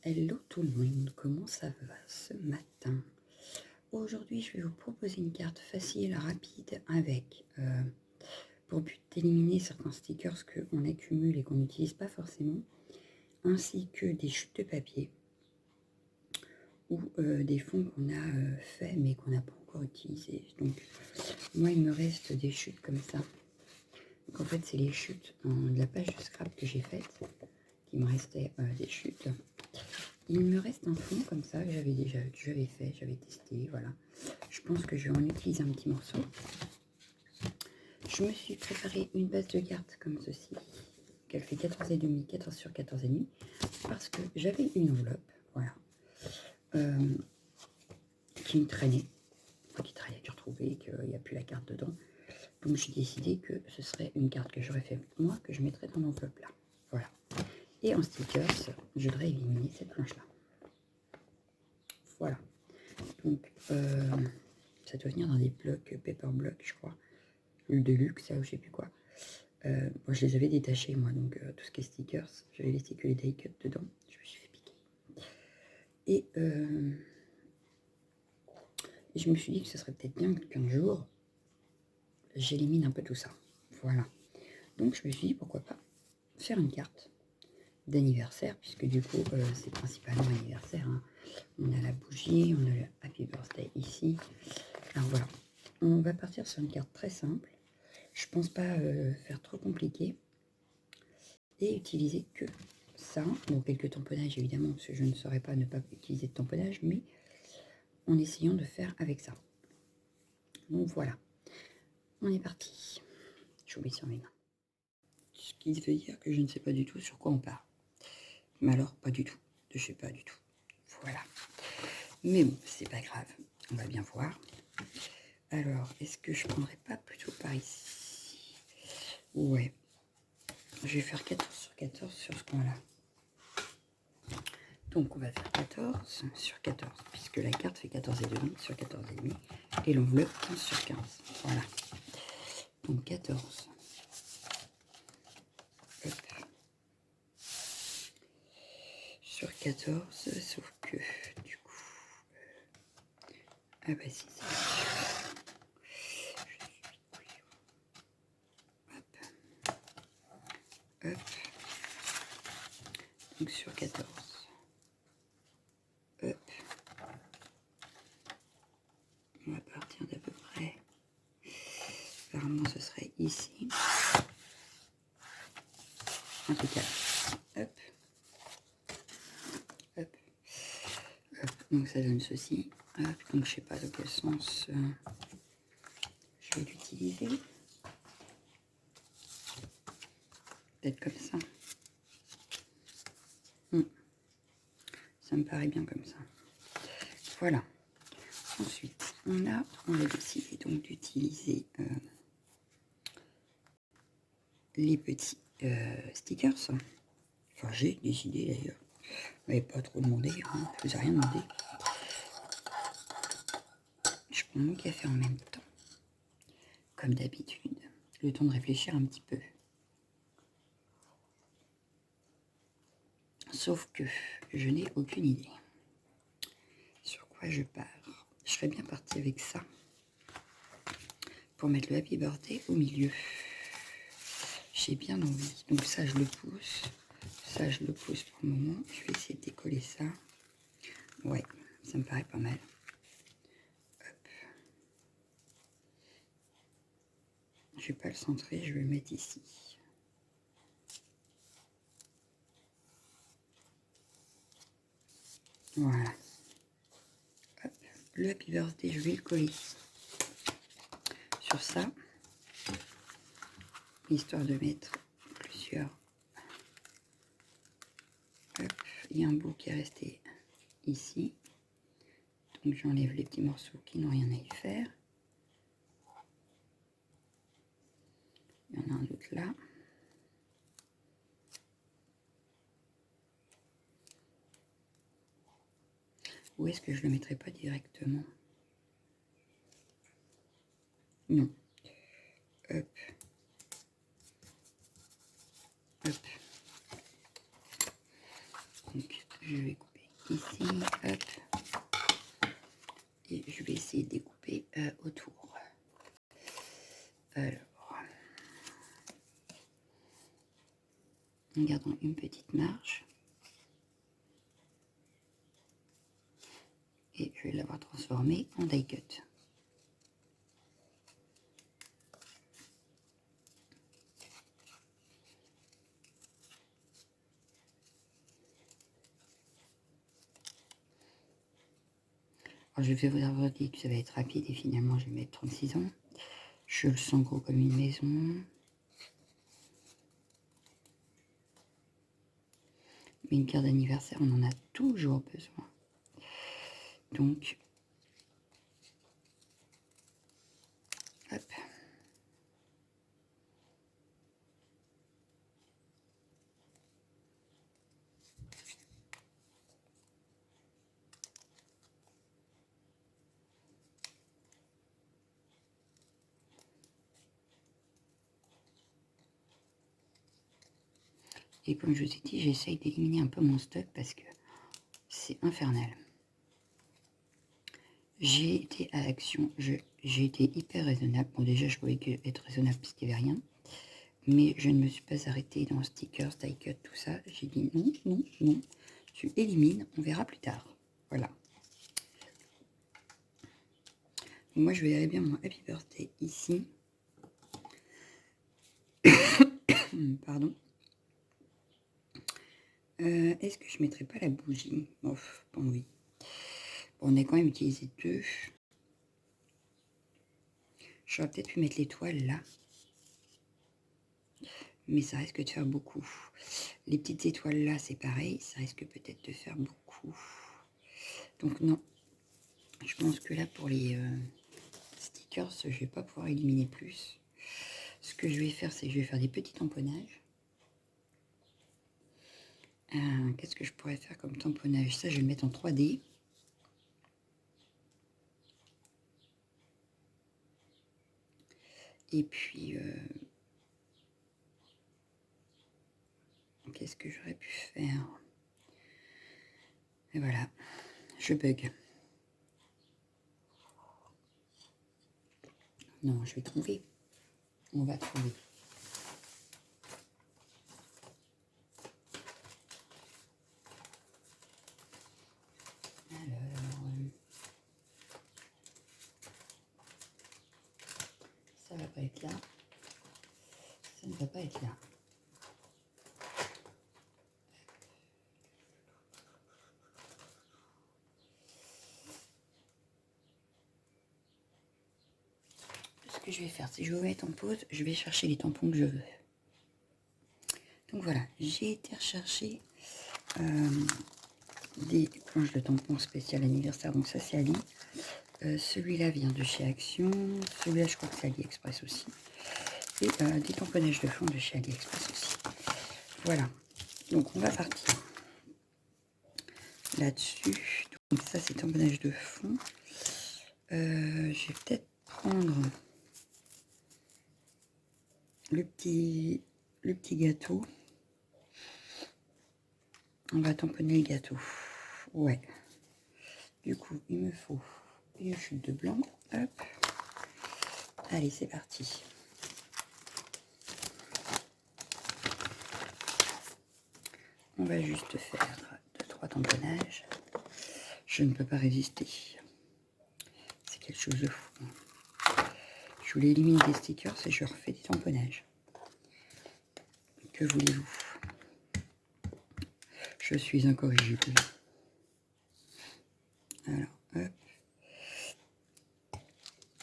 Hello tout le monde, comment ça va ce matin? Aujourd'hui, je vais vous proposer une carte facile, rapide, avec pour but d'éliminer certains stickers qu'on accumule et qu'on n'utilise pas forcément, ainsi que des chutes de papier ou des fonds qu'on a fait mais qu'on n'a pas encore utilisés. Donc, moi, il me reste des chutes comme ça. Donc, en fait, c'est les chutes de la page de scrap que j'ai faite, qu'il me restait des chutes. Il me reste un fond comme ça que j'avais fait, j'avais testé, voilà. Je pense que je vais en utiliser un petit morceau. Je me suis préparé une base de cartes comme ceci, qu'elle fait 14,5, 14 sur 14,5, parce que j'avais une enveloppe, voilà, qui me traînait, que j'ai retrouvée, qu'il n'y a plus la carte dedans. Donc j'ai décidé que ce serait une carte que j'aurais fait moi, que je mettrais dans l'enveloppe là, voilà. Et en stickers, je voudrais éliminer cette planche-là. Voilà. Donc, ça doit venir dans des blocs, paper blocs, je crois. Le Deluxe, ça, ou je sais plus quoi. Moi, je les avais détachés, moi, donc tout ce qui est stickers, j'avais laissé que les die cut dedans. Je me suis fait piquer. Et je me suis dit que ce serait peut-être bien qu'un jour, j'élimine un peu tout ça. Voilà. Donc, je me suis dit, pourquoi pas faire une carte d'anniversaire, puisque du coup, c'est principalement anniversaire. Hein. On a la bougie, on a le Happy Birthday ici. Alors voilà, on va partir sur une carte très simple. Je pense pas faire trop compliqué et utiliser que ça. Bon, quelques tamponnages évidemment, parce que je ne saurais pas ne pas utiliser de tamponnage, mais en essayant de faire avec ça. Donc voilà, on est parti. Je vous mets sur mes mains. Ce qui veut dire que je ne sais pas du tout sur quoi on part. Mais alors, pas du tout. Je sais pas du tout. Voilà. Mais bon, c'est pas grave. On va bien voir. Alors, est-ce que je prendrais pas plutôt par ici? Ouais. Je vais faire 14 sur 14 sur ce coin-là. Donc, on va faire 14 sur 14, puisque la carte fait 14,5 sur 14,5 et l'enveloppe 15 sur 15. Voilà. Donc, 14. Hop. Sur 14, sauf que, du coup... ah bah si, c'est hop. Hop. Donc, sur 14. Hop. On va partir d'à peu près. Apparemment, ce serait ici. Impeccable. Hop. Hop. Hop. Donc, ça donne ceci. Hop. Donc, je sais pas dans quel sens je vais l'utiliser. Peut-être comme ça. Ça me paraît bien comme ça. Voilà. Ensuite, on a décidé donc d'utiliser les petits stickers. Enfin, j'ai décidé d'ailleurs. Vous m'avez pas trop demandé, hein, je vous ai rien demandé. Je prends mon café en même temps, comme d'habitude. Le temps de réfléchir un petit peu. Sauf que je n'ai aucune idée sur quoi je pars. Je serais bien partie avec ça pour mettre le Happy Birthday au milieu. J'ai bien envie. Donc ça, je le pousse. Ça, je le pousse pour le moment. Je vais essayer de décoller ça. Ouais, ça me paraît pas mal. Hop. Je vais pas le centrer, je vais le mettre ici. Voilà. Hop. Le Happy Birthday, je vais le coller sur ça. Histoire de mettre plusieurs. Hop. Il y a un bout qui est resté ici. Donc j'enlève les petits morceaux qui n'ont rien à y faire. Il y en a un autre là. Ou est-ce que je le mettrai pas directement? Non. Hop. Hop. Donc je vais couper ici, hop. Et je vais essayer de découper autour. Alors, en gardant une petite marge. Et je vais l'avoir transformé en die cut. Alors, je vais vous avoir dit que ça va être rapide et finalement je vais mettre 36 ans. Je le sens gros comme une maison. Mais une carte d'anniversaire, on en a toujours besoin. Donc, hop. Et comme je vous ai dit, j'essaye d'éliminer un peu mon stock parce que c'est infernal. J'ai été à l'action, j'ai été hyper raisonnable. Bon, déjà, je pouvais être raisonnable parce qu'il n'y avait rien. Mais je ne me suis pas arrêtée dans stickers, die cut, tout ça. J'ai dit non, non, non. Tu élimines, on verra plus tard. Voilà. Donc moi, je vais aller bien mon Happy Birthday ici. Pardon. Est-ce que je ne mettrai pas la bougie? Bon, oui. Bon, on a quand même utilisé 2. J'aurais peut-être pu mettre l'étoile là. Mais ça risque de faire beaucoup. Les petites étoiles là, c'est pareil. Ça risque peut-être de faire beaucoup. Donc non. Je pense que là, pour les stickers, je ne vais pas pouvoir éliminer plus. Ce que je vais faire, c'est que je vais faire des petits tamponnages. Qu'est-ce que je pourrais faire comme tamponnage? Ça, je vais le mettre en 3D. Et puis, qu'est-ce que j'aurais pu faire? Et voilà, je bug. Non, je vais trouver. On va trouver. Alors, ça va pas être là. Ça ne va pas être là. Ce que je vais faire, c'est que je vais vous mettre en pause. Je vais chercher les tampons que je veux. Donc voilà, j'ai été rechercher des planches de tampons spécial anniversaire. Donc ça, c'est Ali. Celui-là vient de chez Action. Celui-là, je crois que c'est AliExpress aussi. Et des tamponnages de fond de chez AliExpress aussi. Voilà. Donc on va partir là-dessus. Donc ça, c'est tamponnage de fond. Je vais peut-être prendre le petit gâteau. On va tamponner le gâteau. Ouais. Du coup, il me faut une chute de blanc. Hop. Allez, c'est parti. On va juste faire 2-3 tamponnages. Je ne peux pas résister. C'est quelque chose de fou. Je voulais éliminer des stickers et je refais des tamponnages. Que voulez-vous? Je suis incorrigible. Alors, hop.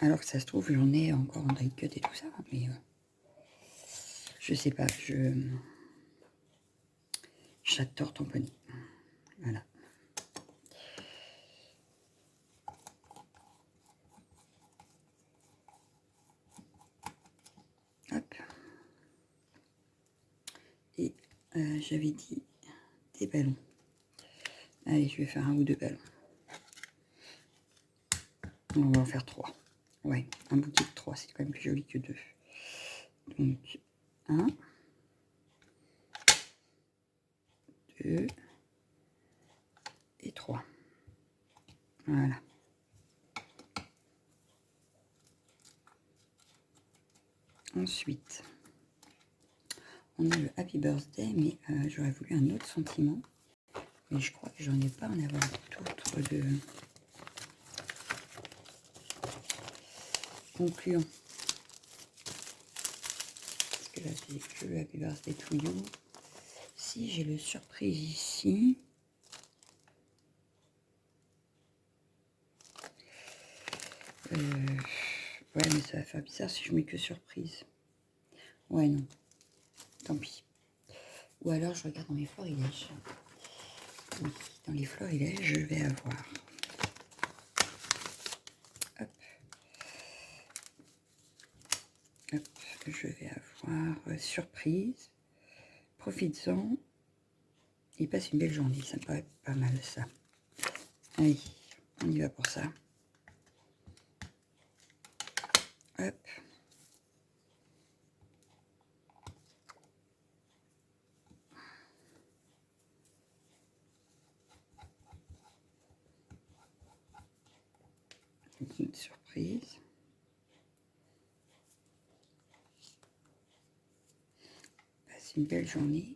Alors que ça se trouve, j'en ai encore en die cut et tout ça, mais je sais pas, j'adore tamponner. Voilà. Hop. Et j'avais dit des ballons. Allez, je vais faire 1 ou 2 ballons. On va en faire 3. Ouais, un bouquet de 3, c'est quand même plus joli que 2. Donc, 1, 2 et 3. Voilà. Ensuite, on a le Happy Birthday, mais j'aurais voulu un autre sentiment. Mais je crois que j'en ai pas en avoir d'autres de concluant. Parce que là, j'ai que le Happy Birthday to You. Si j'ai le surprise ici. Ouais, mais ça va faire bizarre si je mets que surprise. Ouais, non. Tant pis. Ou alors, je regarde dans mes florilèges. Oui, dans les florilèges, je vais avoir... Hop. Hop. Je vais avoir surprise. Profites-en. Et passe une belle journée. Ça me paraît pas mal, ça. Allez, on y va pour ça. Hop. Une surprise. Passe une belle journée.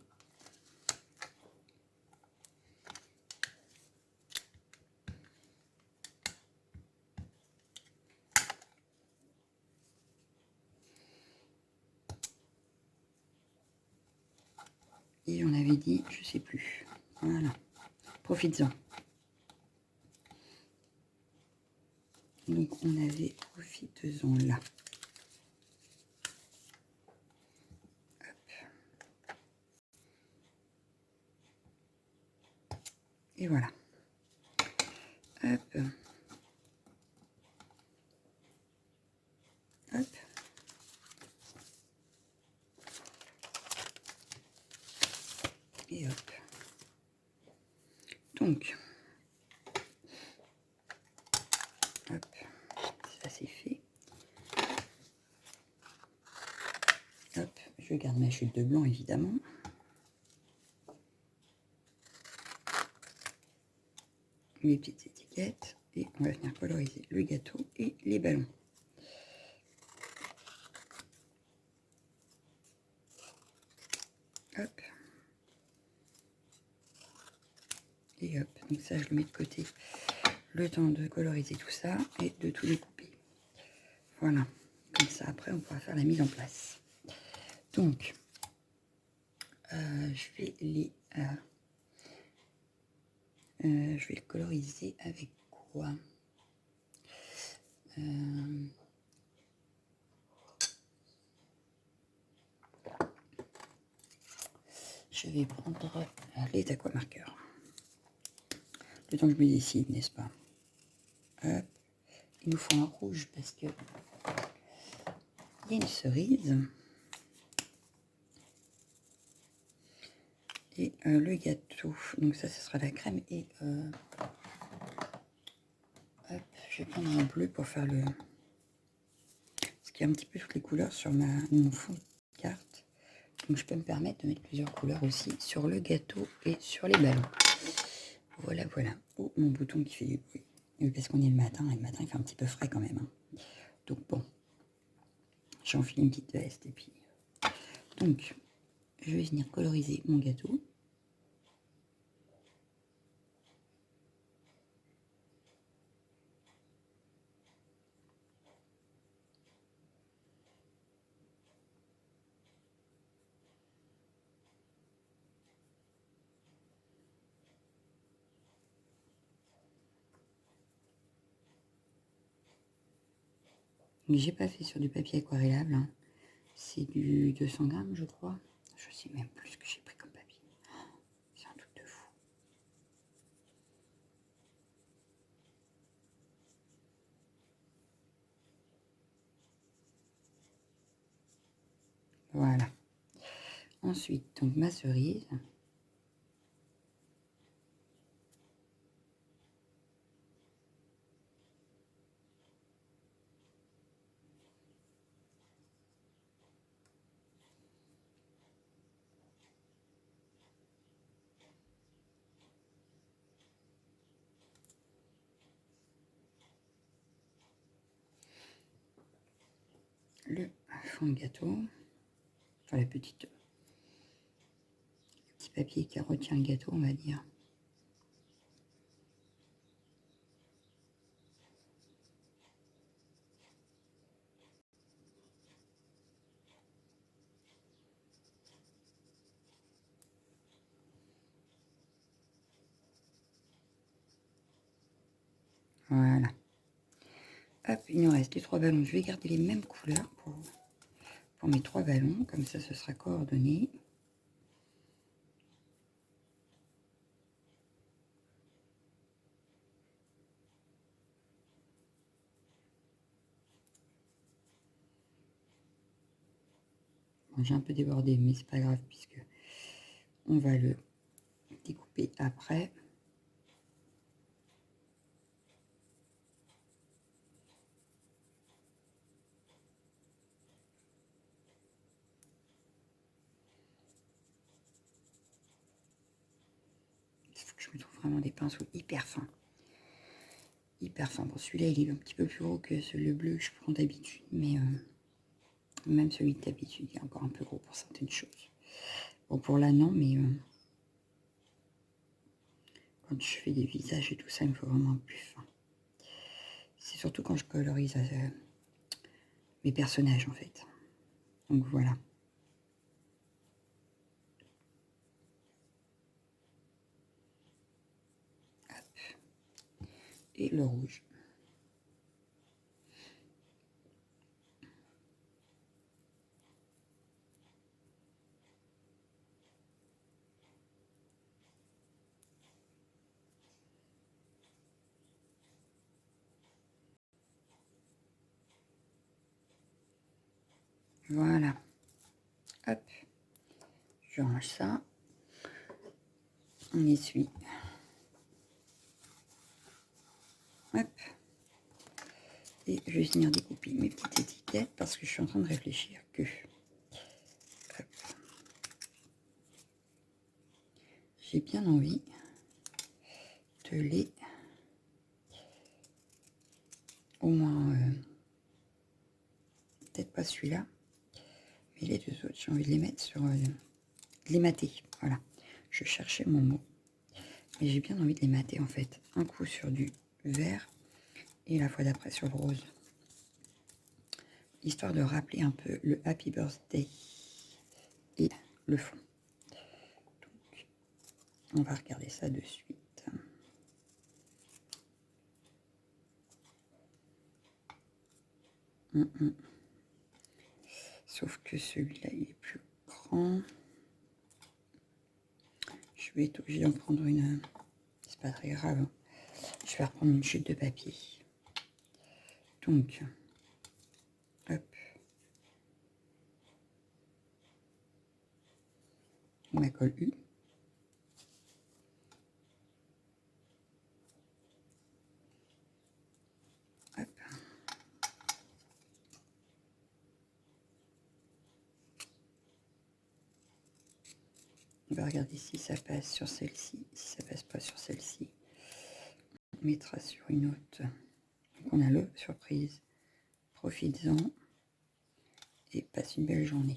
Et on avait dit, je sais plus. Voilà. Profites-en. Donc on avait profites-en là. Hop. Et voilà. Hop. Hop. Et hop. Donc, hop, ça c'est fait. Hop, je garde ma chute de blanc évidemment. Mes petites étiquettes. Et on va venir coloriser le gâteau et les ballons. Hop. Et hop, donc ça je le mets de côté. Le temps de coloriser tout ça et de tout découper. Voilà, comme ça après on pourra faire la mise en place. Donc, je vais le coloriser avec quoi? Je vais prendre les aquamarqueurs. Le temps que je me décide, n'est-ce pas? Hop. Il nous faut un rouge parce que il y a une cerise. Et le gâteau. Donc ça, ce sera la crème. Et hop, je vais prendre un bleu pour faire le... Parce qu'il y a un petit peu toutes les couleurs sur mon fond de carte. Donc je peux me permettre de mettre plusieurs couleurs aussi sur le gâteau et sur les ballons. Voilà, voilà. Oh, mon bouton qui fait du bruit. Oui, parce qu'on est le matin, et le matin il fait un petit peu frais quand même. Hein. Donc bon, j'enfile une petite veste et puis... Donc, je vais venir coloriser mon gâteau. J'ai pas fait sur du papier aquarellable. Hein. C'est du 200 grammes, je crois. Je sais même plus ce que j'ai pris comme papier. C'est un truc de fou. Voilà. Ensuite, donc ma cerise. fond de gâteau. Enfin, le petit papier qui retient le gâteau, on va dire. Voilà. Hop, il nous reste les 3 ballons. Je vais garder les mêmes couleurs pour mes 3 ballons. Comme ça, ce sera coordonné. Bon, j'ai un peu débordé, mais c'est pas grave puisque on va le découper après. Il faut que je me trouve vraiment des pinceaux hyper fins. Hyper fins. Bon, celui-là, il est un petit peu plus gros que le bleu que je prends d'habitude, mais même celui d'habitude, il est encore un peu gros pour certaines choses. Bon, pour là, non, mais quand je fais des visages et tout ça, il me faut vraiment plus fin. C'est surtout quand je colorise mes personnages, en fait. Donc, voilà. Hop. Et le rouge. Voilà. Hop. Je range ça. On essuie. Hop. Et je vais venir découper mes petites étiquettes parce que je suis en train de réfléchir que... Hop. J'ai bien envie de les... Au moins... peut-être pas celui-là. Mais les 2 autres, j'ai envie de les mettre sur... de les mater. Voilà. Je cherchais mon mot. Mais j'ai bien envie de les mater en fait. Un coup sur du vert et la fois d'après sur le rose. Histoire de rappeler un peu le Happy Birthday et le fond. Donc, on va regarder ça de suite. Sauf que celui-là, il est plus grand. Je vais être obligée d'en prendre une. C'est pas très grave. Je vais reprendre une chute de papier. Donc, hop. Ma colle U. Hop. On va regarder si ça passe sur celle-ci. Si ça passe pas sur celle-ci, on mettra sur une autre. Donc on a le surprise. Profites-en et passe une belle journée.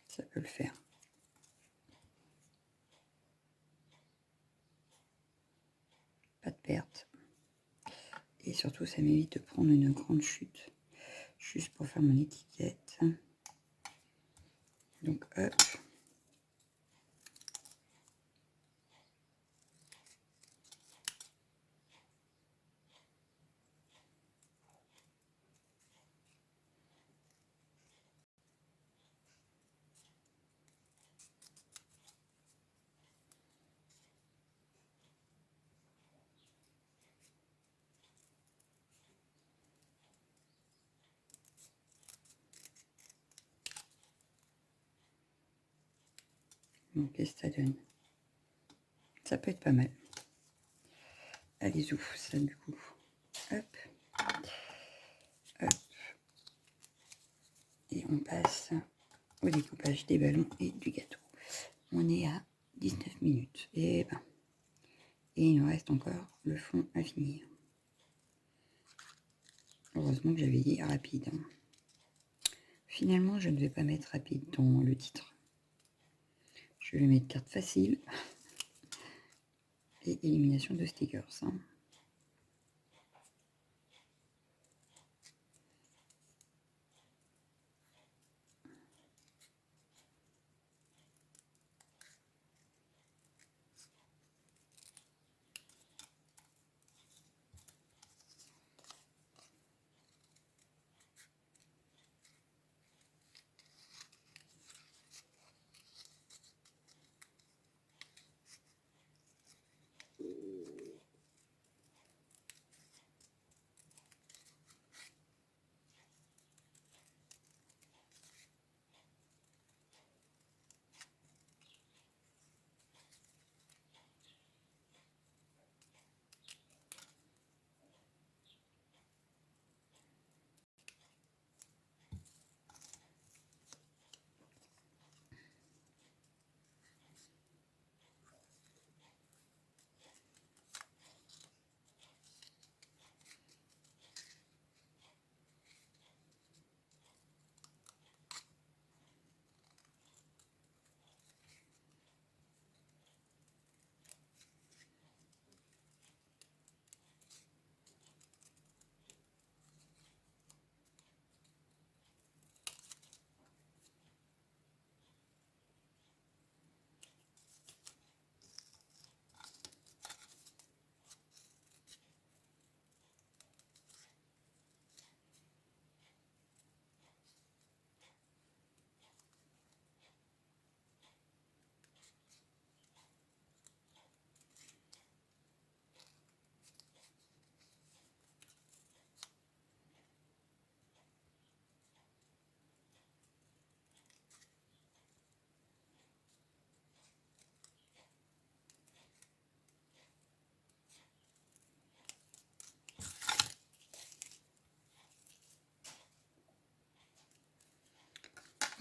Ça peut le faire. Pas de perte. surtout, ça m'évite de prendre une grande chute. Juste pour faire mon étiquette. Donc, hop. Donc, qu'est-ce que ça donne? Ça peut être pas mal. Allez, ouf, ça du coup. Hop. Hop. Et on passe au découpage des ballons et du gâteau. On est à 19 minutes. Et il nous reste encore le fond à finir. Heureusement que j'avais dit rapide. Finalement, je ne vais pas mettre rapide dans le titre. Je vais mettre carte facile et élimination de stickers.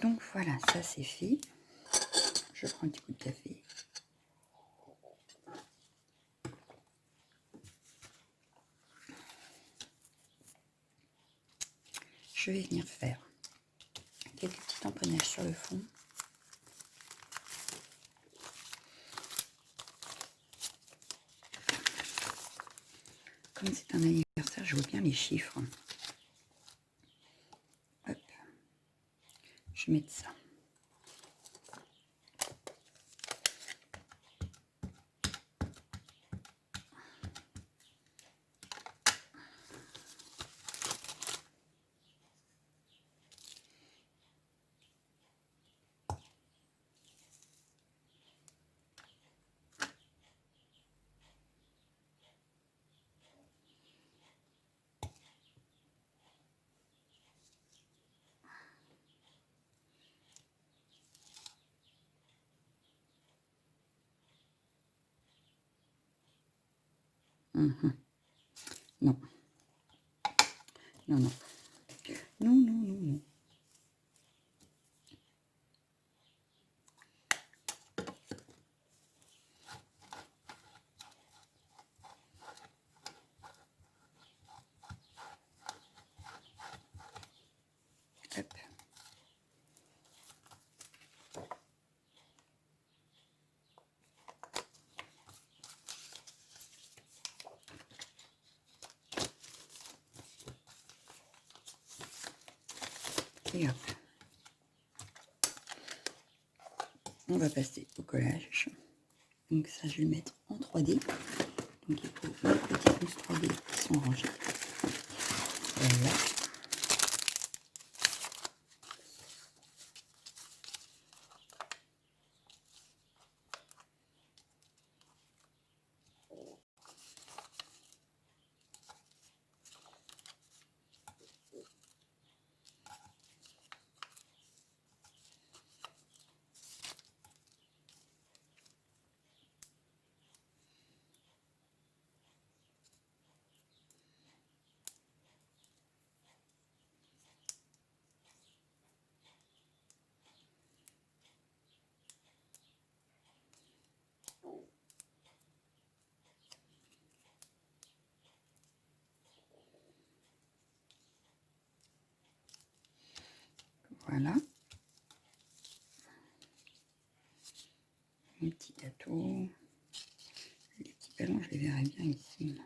Donc voilà, ça c'est fait. Je prends un petit coup de café. Je vais venir faire quelques petits tamponnages sur le fond. Comme c'est un anniversaire, je vois bien les chiffres. Hop. Je vais mettre ça. Non. Non, non. Non, non, non, non. Hop. Et hop. On va passer au collage. Donc ça, je vais le mettre en 3D. Donc il faut les petites mousses 3D qui sont rangées. Voilà. Voilà. Mes petits gâteaux. Les petits ballons, je les verrai bien ici.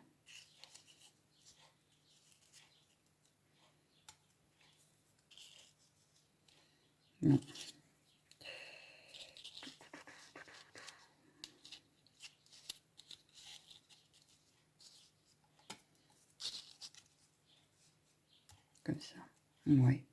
Non. Comme ça. Ouais.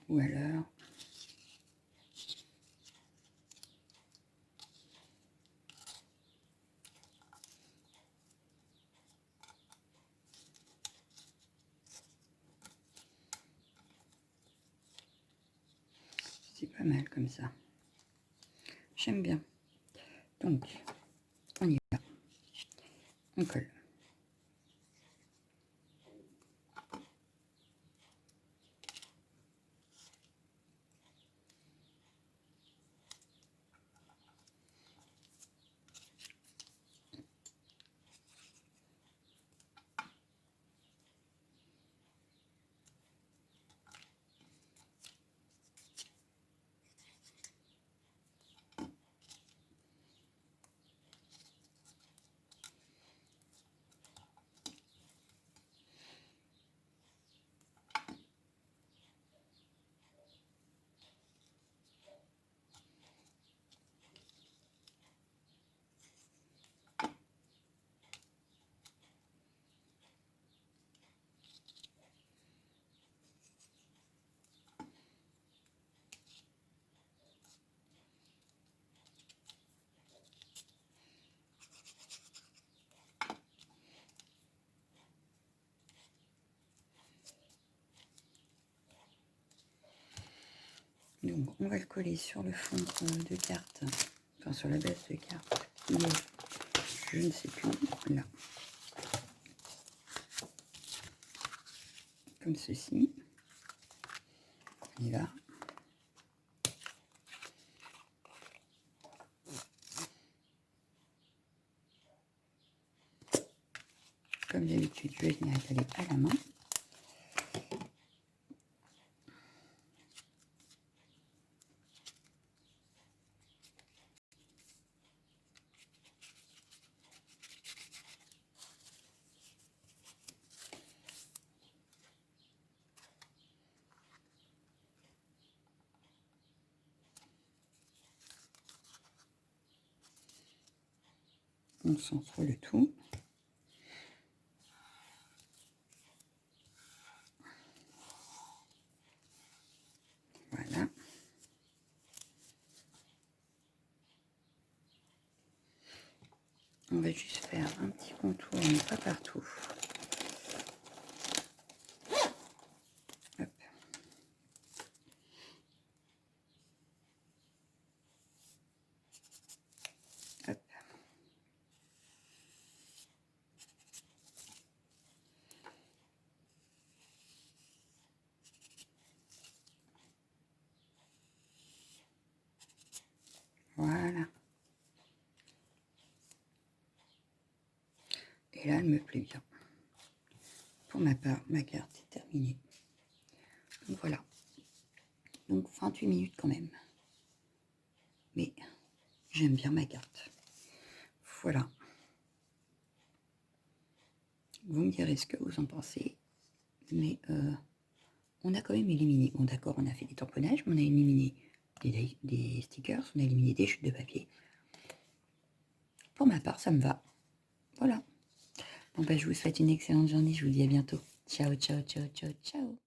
Ou alors... C'est pas mal comme ça. J'aime bien. Donc, on y va. On colle. Donc, on va le coller sur le fond de carte, enfin sur la base de carte qui est, je ne sais plus, là. Comme ceci. On y va. Comme d'habitude, je vais venir étaler à la main. On centre le tout. Voilà. On va juste faire un petit contour, mais pas partout. Hop. Hop. Voilà. Et là, elle me plaît bien. Pour ma part, ma carte est terminée. Donc voilà. Donc 28 minutes quand même. Mais j'aime bien ma carte. Voilà. Vous me direz ce que vous en pensez. Mais on a quand même éliminé. Bon d'accord, on a fait des tamponnages, mais on a éliminé des stickers, on a éliminé des chutes de papier. Pour ma part, ça me va. Voilà. Bon, bah, je vous souhaite une excellente journée. Je vous dis à bientôt. Ciao, ciao, ciao, ciao, ciao.